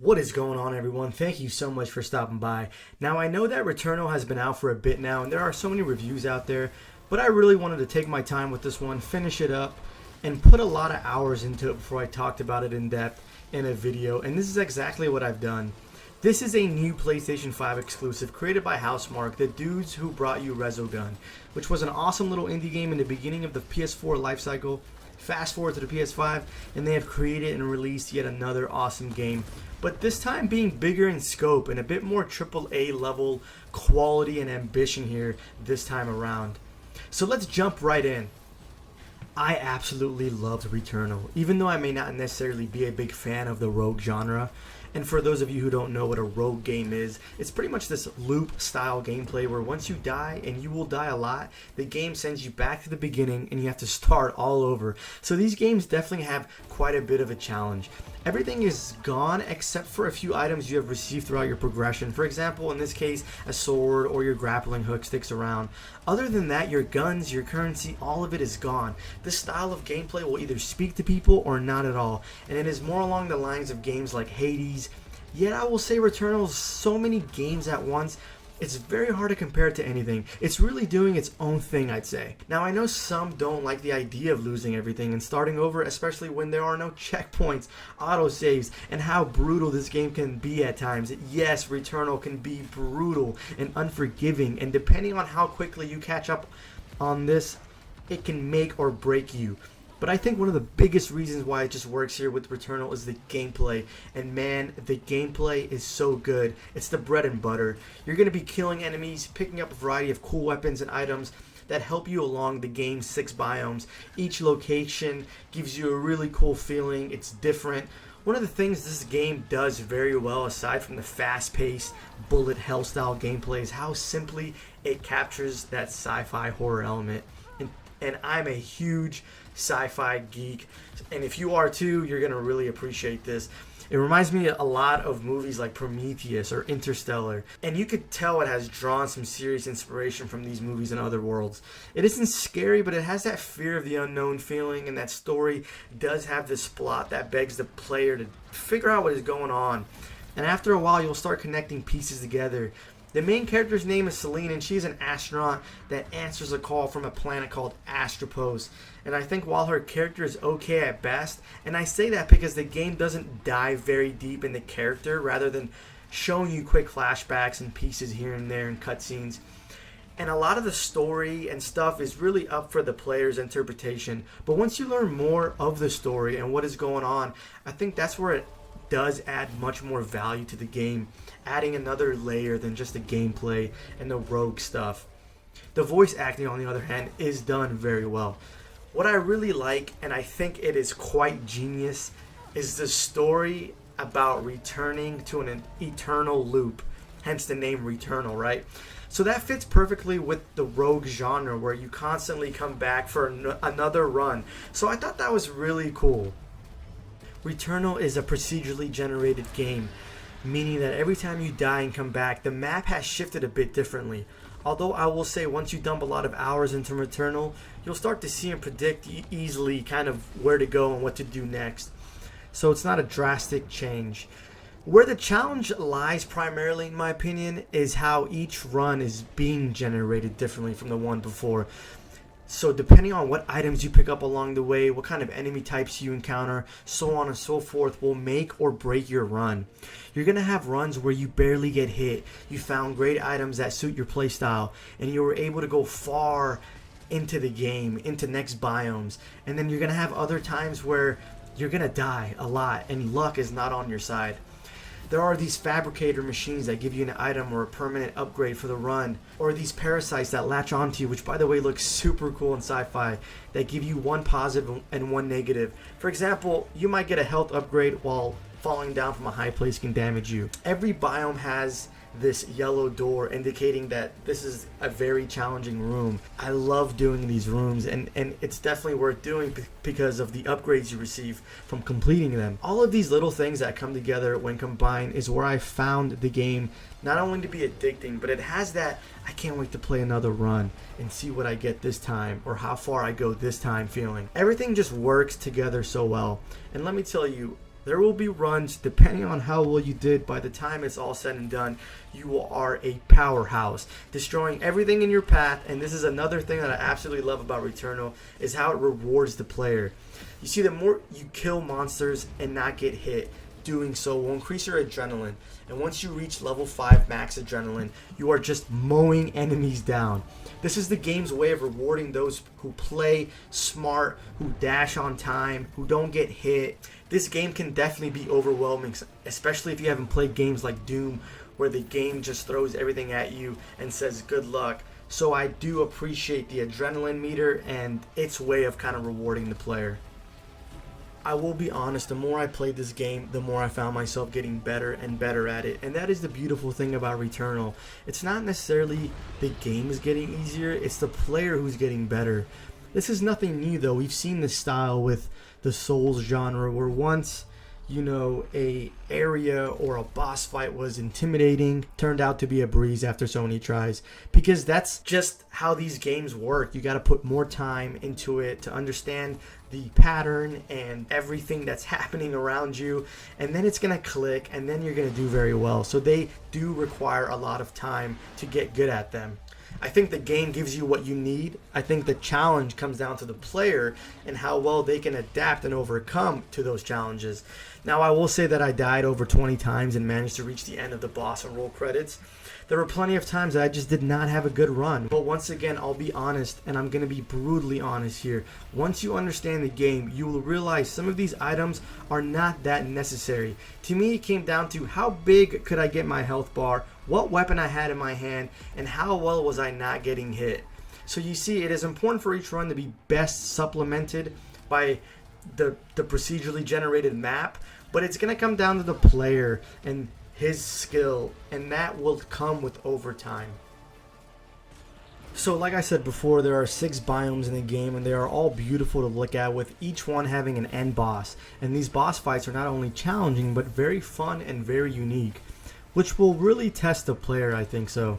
What is going on, everyone? Thank you so much for stopping by. Now, I know that Returnal has been out for a bit now, and there are so many reviews out there, but I really wanted to take my time with this one, finish it up, and put a lot of hours into it before I talked about it in depth in a video, and this is exactly what I've done. This is a new PlayStation 5 exclusive created by Housemarque, the dudes who brought you Resogun, which was an awesome little indie game in the beginning of the PS4 lifecycle. Fast forward to the PS5, and they have created and released yet another awesome game, but this time being bigger in scope and a bit more AAA level quality and ambition here this time around. So let's jump right in. I absolutely loved Returnal, even though I may not necessarily be a big fan of the rogue genre. And for those of you who don't know what a rogue game is, it's pretty much this loop style gameplay where once you die, and you will die a lot, the game sends you back to the beginning and you have to start all over. So these games definitely have quite a bit of a challenge. Everything is gone except for a few items you have received throughout your progression. For example, in this case, a sword or your grappling hook sticks around. Other than that, your guns, your currency, all of it is gone. This style of gameplay will either speak to people or not at all, and it is more along the lines of games like Hades. Yet I will say Returnal is so many games at once, it's very hard to compare it to anything. It's really doing its own thing, I'd say. Now, I know some don't like the idea of losing everything and starting over, especially when there are no checkpoints, autosaves, and how brutal this game can be at times. Yes, Returnal can be brutal and unforgiving, and depending on how quickly you catch up on this, it can make or break you. But I think one of the biggest reasons why it just works here with Returnal is the gameplay. And man, the gameplay is so good. It's the bread and butter. You're going to be killing enemies, picking up a variety of cool weapons and items that help you along the game's 6 biomes. Each location gives you a really cool feeling. It's different. One of the things this game does very well, aside from the fast-paced bullet hell style gameplay, is how simply it captures that sci-fi horror element. And I'm a huge sci-fi geek, and if you are too, you're gonna really appreciate this. It reminds me a lot of movies like Prometheus or Interstellar, and you could tell it has drawn some serious inspiration from these movies and other worlds. It isn't scary, but it has that fear of the unknown feeling, and that story does have this plot that begs the player to figure out what is going on. And after a while, you'll start connecting pieces together. The main character's name is Celine, and she's an astronaut that answers a call from a planet called Astropos. And I think while her character is okay at best, and I say that because the game doesn't dive very deep in the character rather than showing you quick flashbacks and pieces here and there and cutscenes. And a lot of the story and stuff is really up for the player's interpretation. But once you learn more of the story and what is going on, I think that's where it does add much more value to the game, adding another layer than just the gameplay and the rogue stuff. The voice acting, on the other hand, is done very well. What I really like, and I think it is quite genius, is the story about returning to an eternal loop, hence the name Returnal, right? So that fits perfectly with the rogue genre where you constantly come back for another run. So I thought that was really cool. Returnal is a procedurally generated game, meaning that every time you die and come back, the map has shifted a bit differently. Although I will say once you dump a lot of hours into Returnal, you'll start to see and predict easily kind of where to go and what to do next. So it's not a drastic change. Where the challenge lies primarily, in my opinion, is how each run is being generated differently from the one before. So depending on what items you pick up along the way, what kind of enemy types you encounter, so on and so forth, will make or break your run. You're going to have runs where you barely get hit, you found great items that suit your playstyle, and you were able to go far into the game, into next biomes. And then you're going to have other times where you're going to die a lot and luck is not on your side. There are these fabricator machines that give you an item or a permanent upgrade for the run, or these parasites that latch onto you, which by the way looks super cool in sci-fi, that give you one positive and one negative. For example, you might get a health upgrade while falling down from a high place can damage you. Every biome has this yellow door indicating that this is a very challenging room. I love doing these rooms, and it's definitely worth doing because of the upgrades you receive from completing them. All of these little things that come together when combined is where I found the game not only to be addicting, but it has that I can't wait to play another run and see what I get this time or how far I go this time feeling. Everything just works together so well. And let me tell you, There will be runs, depending on how well you did, by the time it's all said and done, you are a powerhouse, destroying everything in your path. And this is another thing that I absolutely love about Returnal, is how it rewards the player. You see, the more you kill monsters and not get hit, doing so will increase your adrenaline. And once you reach level 5 max adrenaline, you are just mowing enemies down. This is the game's way of rewarding those who play smart, who dash on time, who don't get hit. This game can definitely be overwhelming, especially if you haven't played games like Doom, where the game just throws everything at you and says good luck. So I do appreciate the adrenaline meter and its way of kind of rewarding the player. I will be honest, the more I played this game, the more I found myself getting better and better at it. And that is the beautiful thing about Returnal. It's not necessarily the game is getting easier, it's the player who's getting better. This is nothing new though. We've seen this style with the Souls genre, where once, you know, a area or a boss fight was intimidating, turned out to be a breeze after so many tries, because that's just how these games work. You got to put more time into it to understand the pattern and everything that's happening around you, and then it's gonna click, and then you're gonna do very well. So they do require a lot of time to get good at them. I think the game gives you what you need. I think the challenge comes down to the player and how well they can adapt and overcome to those challenges. Now, I will say that I died over 20 times and managed to reach the end of the boss and roll credits. There were plenty of times that I just did not have a good run. But once again, I'll be honest, and I'm going to be brutally honest here. Once you understand the game, you will realize some of these items are not that necessary. To me, it came down to how big could I get my health bar, what weapon I had in my hand, and how well was I not getting hit. So you see, it is important for each run to be best supplemented by the procedurally generated map, but it's going to come down to the player and his skill, and that will come with overtime. So like I said before, there are 6 biomes in the game, and they are all beautiful to look at, with each one having an end boss. And these boss fights are not only challenging, but very fun and very unique, which will really test the player, I think so.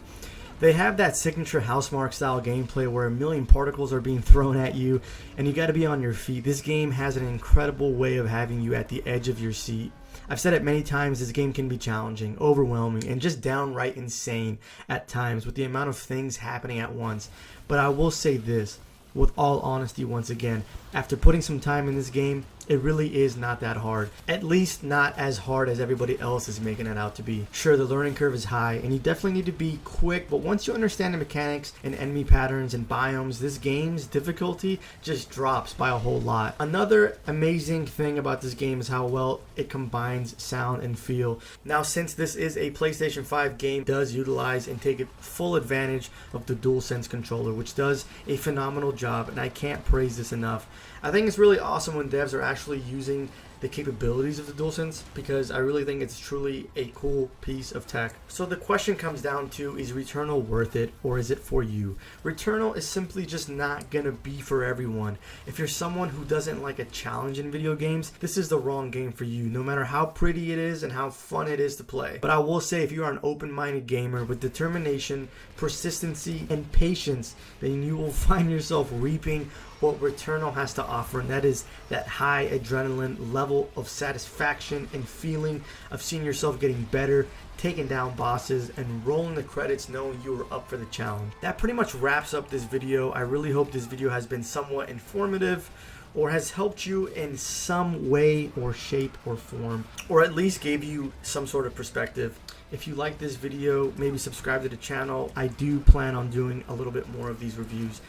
They have that signature Housemarque style gameplay where a million particles are being thrown at you and you got to be on your feet. This game has an incredible way of having you at the edge of your seat. I've said it many times, this game can be challenging, overwhelming, and just downright insane at times with the amount of things happening at once. But I will say this, with all honesty once again, after putting some time in this game, it really is not that hard. At least not as hard as everybody else is making it out to be. Sure, the learning curve is high and you definitely need to be quick, but once you understand the mechanics and enemy patterns and biomes, this game's difficulty just drops by a whole lot. Another amazing thing about this game is how well it combines sound and feel. Now, since this is a PlayStation 5 game, it does utilize and take full advantage of the DualSense controller, which does a phenomenal job, and I can't praise this enough. I think it's really awesome when devs are actually using the capabilities of the DualSense, because I really think it's truly a cool piece of tech. So the question comes down to, is Returnal worth it, or is it for you? Returnal is simply just not gonna be for everyone. If you're someone who doesn't like a challenge in video games, this is the wrong game for you, no matter how pretty it is and how fun it is to play. But I will say, if you are an open-minded gamer with determination, persistency, and patience, then you will find yourself reaping what Returnal has to offer, and that is that high adrenaline level of satisfaction and feeling of seeing yourself getting better, taking down bosses, and rolling the credits knowing you were up for the challenge. That pretty much wraps up this video. I really hope this video has been somewhat informative, or has helped you in some way or shape or form, or at least gave you some sort of perspective. If you like this video, maybe subscribe to the channel. I do plan on doing a little bit more of these reviews.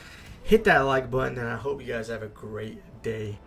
Hit that like button, and I hope you guys have a great day.